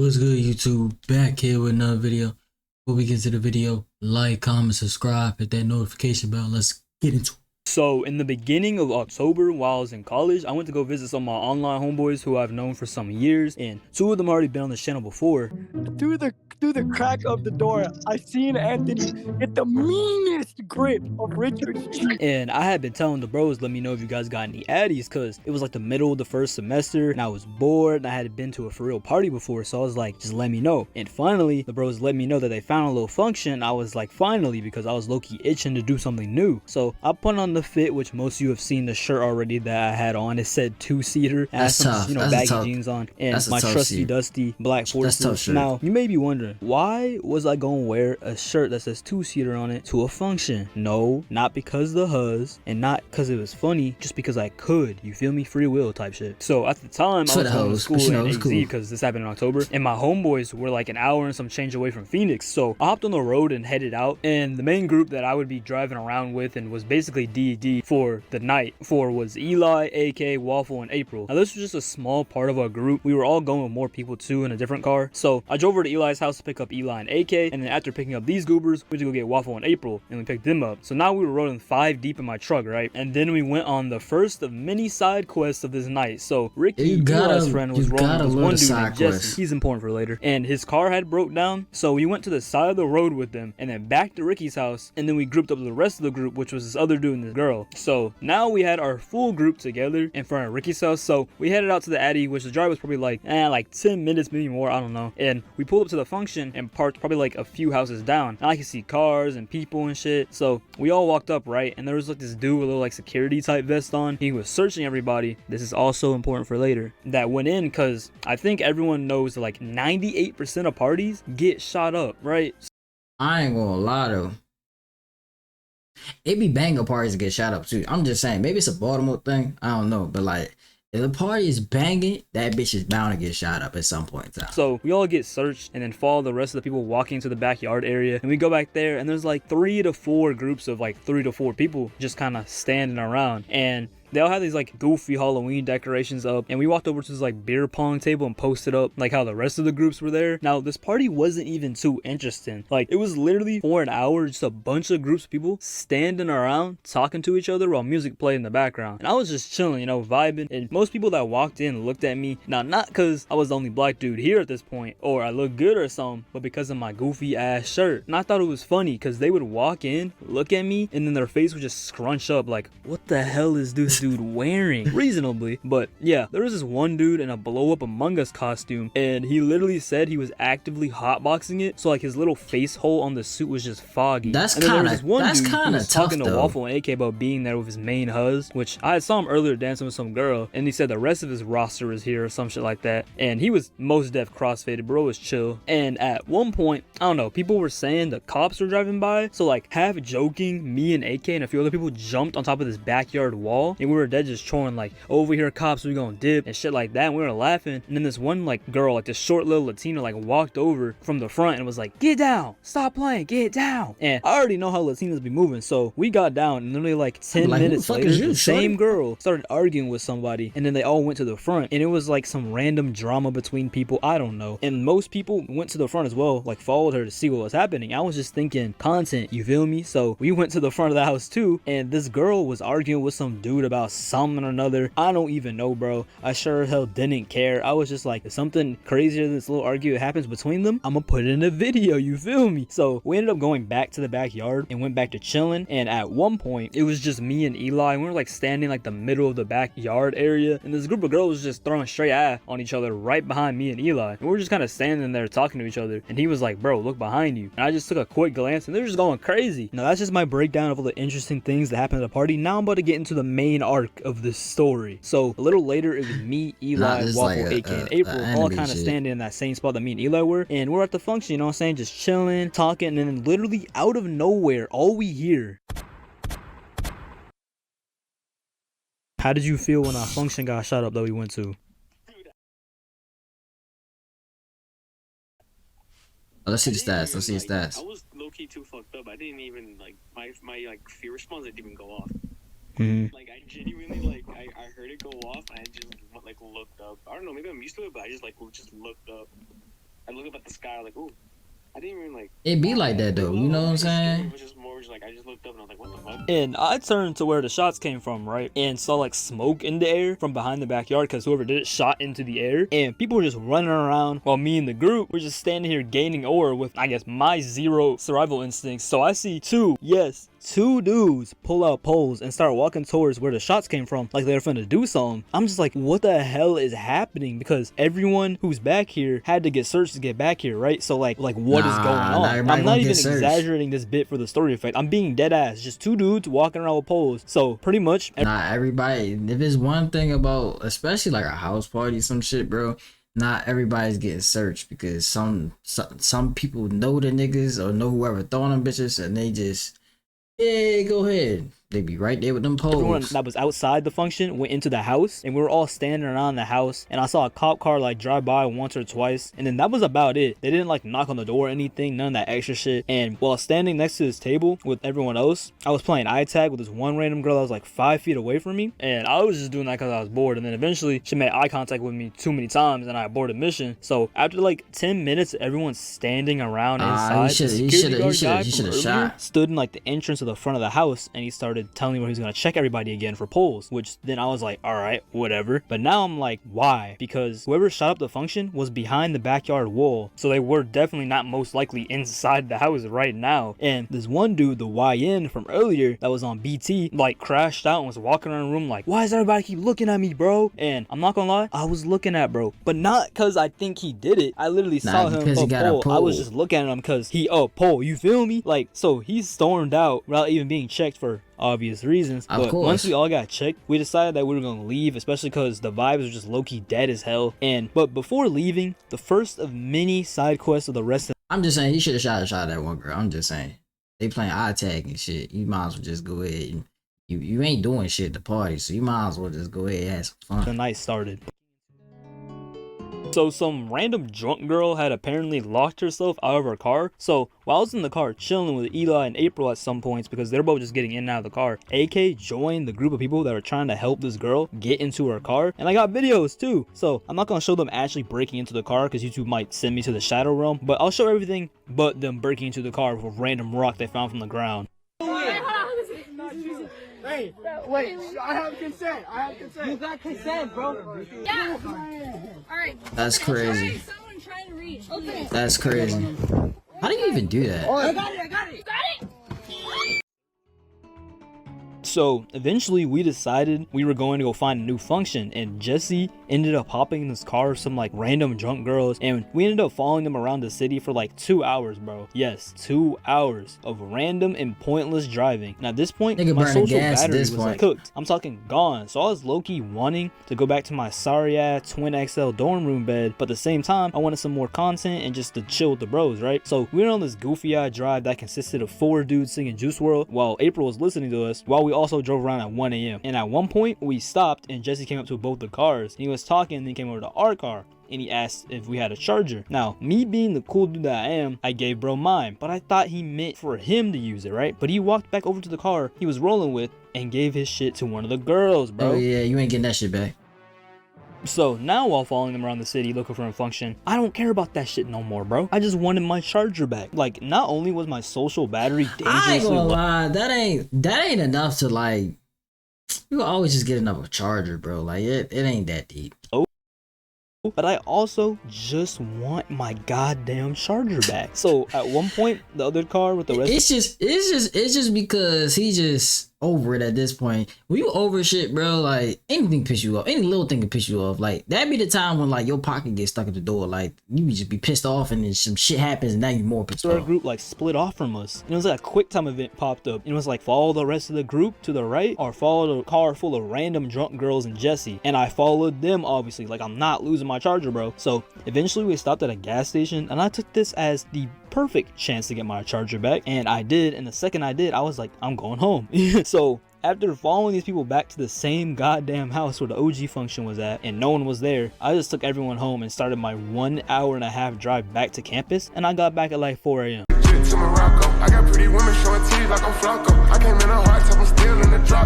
What's good, YouTube? Back here with another video. Before we get to the video, like, comment, subscribe, hit that notification bell. Let's get into it. So in the beginning of October, while I was in college, I went to go visit some of my online homeboys who I've known for some years, and two of them already been on this channel before. Through the crack of the door, I seen Anthony get the meanest grip of Richard's cheek. And I had been telling the bros, let me know if you guys got any addies, because it was like the middle of the first semester, and I was bored, and I hadn't been to a for real party before, so I was like, just let me know. And finally, the bros let me know that they found a little function. I was like, finally, because I was low-key itching to do something new. So I put on the fit, which most of you have seen the shirt already that I had on. It said 2-seater. I had some, baggy jeans on, and my trusty dusty black forces. Now, you may be wondering, why was I gonna wear a shirt that says 2-seater on it to a function? No, not because of the huzz, and not because it was funny, just because I could. You feel me? Free will type shit. So at the time, I was going to school in AZ because this happened in October, and my homeboys were like an hour and some change away from Phoenix. So I hopped on the road and headed out, and the main group that I would be driving around with and was basically D for the night was Eli, AK, Waffle, and April. Now this was just a small part of our group. We were all going with more people too in a different car. So I drove over to Eli's house to pick up Eli and AK, and then after picking up these goobers, we had to go get Waffle and April, and we picked them up. So now we were rolling 5 deep in my truck, right? And then we went on the first of many side quests of this night. So Ricky, Eli's friend, was rolling with one dude named Jesse. He's important for later. And his car had broke down, so we went to the side of the road with them, and then back to Ricky's house, and then we grouped up with the rest of the group, which was this other dude and this girl. So now we had our full group together in front of Ricky's house. So we headed out to the Addy, which the drive was probably like 10 minutes, maybe more, I don't know. And we pulled up to the function and parked probably like a few houses down. And I could see cars and people and shit. So we all walked up, right? And there was like this dude with a little like security type vest on. He was searching everybody. This is also important for later. That went in because I think everyone knows that like 98% of parties get shot up, right? I ain't gonna lie though. It be banger parties that get shot up too. I'm just saying, maybe it's a Baltimore thing. I don't know, but like, if the party is banging, that bitch is bound to get shot up at some point in time. So we all get searched and then follow the rest of the people walking to the backyard area. And we go back there and there's like 3 to 4 groups of like 3 to 4 people just kind of standing around. And they all had these like goofy Halloween decorations up, and we walked over to this like beer pong table and posted up like how the rest of the groups were there. Now this party wasn't even too interesting. Like it was literally for an hour just a bunch of groups of people standing around talking to each other while music played in the background. And I was just chilling, vibing. And most people that walked in looked at me, now not because I was the only black dude here at this point or I looked good or something, but because of my goofy ass shirt. And I thought it was funny because they would walk in, look at me, and then their face would just scrunch up like, what the hell is this dude wearing? Reasonably. But yeah, there was this one dude in a blow up Among Us costume, and he literally said he was actively hotboxing it, so like his little face hole on the suit was just foggy. That's kind of talking to though. Waffle and AK about being there with his main huzz, which I saw him earlier dancing with some girl, and he said the rest of his roster is here or some shit like that, and he was most def crossfaded. Bro was chill. And at one point, I don't know, people were saying the cops were driving by, so like half joking, me and AK and a few other people jumped on top of this backyard wall, and we were dead just trolling like, over here cops, we gonna dip and shit like that. And we were laughing, and then this one like girl, like this short little Latina, like walked over from the front and was like, get down, stop playing, get down. And I already know how Latinas be moving, so we got down, and literally like 10 minutes later, the same girl started arguing with somebody, and then they all went to the front, and it was like some random drama between people, I don't know. And most people went to the front as well, like followed her to see what was happening. I was just thinking content, you feel me? So we went to the front of the house too, and this girl was arguing with some dude about something or another. I don't even know, bro. I sure as hell didn't care. I was just like, if something crazier than this little argument happens between them, I'm gonna put it in a video, you feel me? So we ended up going back to the backyard and went back to chilling, and at one point it was just me and Eli, and we were like standing like the middle of the backyard area, and this group of girls was just throwing straight eye on each other right behind me and Eli, and we were just kind of standing there talking to each other, and he was like, bro, look behind you. And I just took a quick glance, and they're just going crazy. Now that's just my breakdown of all the interesting things that happened at the party. Now I'm about to get into the main arc of this story. So a little later, it was me, Eli, Waffle, like AK, and April, all kind of standing in that same spot that me and Eli were, and we're at the function, you know what I'm saying, just chilling, talking, and then literally out of nowhere, all we hear. How did you feel when our function got shot up that we went to? Oh, let's see the stats. Let's see the stats. I was low-key too fucked up. I didn't even like my like fear response didn't even go off. Like I genuinely like I heard it go off and I just like looked up. I don't know, maybe I'm used to it, but I just looked up. I look up at the sky like, ooh, I didn't even like. It be like that though, you know what I'm saying? It was just more just like I just looked up and I was like, what the fuck? And I turned to where the shots came from, right? And saw like smoke in the air from behind the backyard because whoever did it shot into the air. And people were just running around while me and the group were just standing here gaining ore with, I guess, my 0 survival instincts. So I see two dudes pull out poles and start walking towards where the shots came from like they were finna do something. I'm just like, what the hell is happening? Because everyone who's back here had to get searched to get back here, right? So like what is going on? I'm not even exaggerating this bit for the story effect. I'm being dead ass. Just two dudes walking around with poles. So pretty much not everybody. If it's one thing about, especially like a house party, some shit, bro, not everybody's getting searched because some people know the niggas or know whoever throwing them bitches and they just, yeah, go ahead. They be right there with them poles. Everyone that was outside the function went into the house, and we were all standing around the house, and I saw a cop car like drive by once or twice, and then that was about it. They didn't like knock on the door or anything, none of that extra shit. And while standing next to this table with everyone else, I was playing eye tag with this one random girl that was like 5 feet away from me, and I was just doing that because I was bored. And then eventually she made eye contact with me too many times, and I aborted mission. So after like 10 minutes, everyone's standing around inside. The security guard guy from earlier stood in like the entrance of the front of the house, and he started telling me where he's gonna check everybody again for polls, which then I was like, all right, whatever. But now I'm like, why? Because whoever shot up the function was behind the backyard wall, so they were definitely not most likely inside the house right now. And this one dude, the YN from earlier that was on BT, like crashed out and was walking around the room like, why does everybody keep looking at me, bro? And I'm not gonna lie, I was looking at bro, but not because I think he did it. I literally saw him up pole. I was just looking at him because he pole, you feel me? Like, so he stormed out without even being checked for obvious reasons. But once we all got checked, we decided that we were gonna leave, especially because the vibes were just low-key dead as hell. But before leaving, the first of many side quests of the rest of, I'm just saying, he should have shot a shot at that one girl. I'm just saying, they playing eye tag and shit. You might as well just go ahead and you ain't doing shit at the party, so you might as well just go ahead and have some fun. The night started. So some random drunk girl had apparently locked herself out of her car. So while I was in the car chilling with Eli and April at some points, because they're both just getting in and out of the car, AK joined the group of people that were trying to help this girl get into her car. And I got videos too. So I'm not going to show them actually breaking into the car because YouTube might send me to the shadow realm. But I'll show everything but them breaking into the car with a random rock they found from the ground. Hey, wait, I have consent. You got consent, bro. Yeah. All right. That's crazy. Someone trying to reach. Okay. That's crazy. How do you even do that? Oh, I got it. Got it. So eventually we decided we were going to go find a new function, and Jesse ended up hopping in this car with some like random drunk girls, and we ended up following them around the city for like 2 hours, bro. Yes, 2 hours of random and pointless driving. And at this point, my social battery was like cooked. I'm talking gone. So I was low-key wanting to go back to my sorry ass twin XL dorm room bed, but at the same time I wanted some more content and just to chill with the bros, right? So we went on this goofy eye drive that consisted of 4 dudes singing Juice WRLD while April was listening to us, while we also drove around at 1 a.m. And at one point we stopped and Jesse came up to both the cars and he was talking, and then came over to our car and he asked if we had a charger. Now, me being the cool dude that I am, I gave bro mine, but I thought he meant for him to use it, right? But he walked back over to the car he was rolling with and gave his shit to one of the girls, bro. Oh yeah, you ain't getting that shit back. So now while following them around the city looking for a function, I don't care about that shit no more, bro. I just wanted my charger back. Like, not only was my social battery dangerously I ain't gonna lie, that ain't enough to like, you always just get enough of a charger, bro. Like it ain't that deep. But I also just want my goddamn charger back. So at one point, the other car with the rest, it's just because he just over it at this point. When you over shit, bro, like anything piss you off, any little thing can piss you off. Like that be the time when like your pocket gets stuck at the door, like you just be pissed off, and then some shit happens, and now you more pissed off. Our group like split off from us, and it was like a quick time event popped up. And it was like follow the rest of the group to the right, or follow the car full of random drunk girls and Jesse. And I followed them, obviously. Like I'm not losing my charger, bro. So eventually we stopped at a gas station, and I took this as the perfect chance to get my charger back, and I did. And the second I did, I was like, I'm going home. So after following these people back to the same goddamn house where the OG function was at and no one was there, I just took everyone home and started my 1.5-hour drive back to campus, and I got back at like 4 a.m. I got pretty women showing titties like I'm Flocko. I came in a hard top, I'm still in the drop.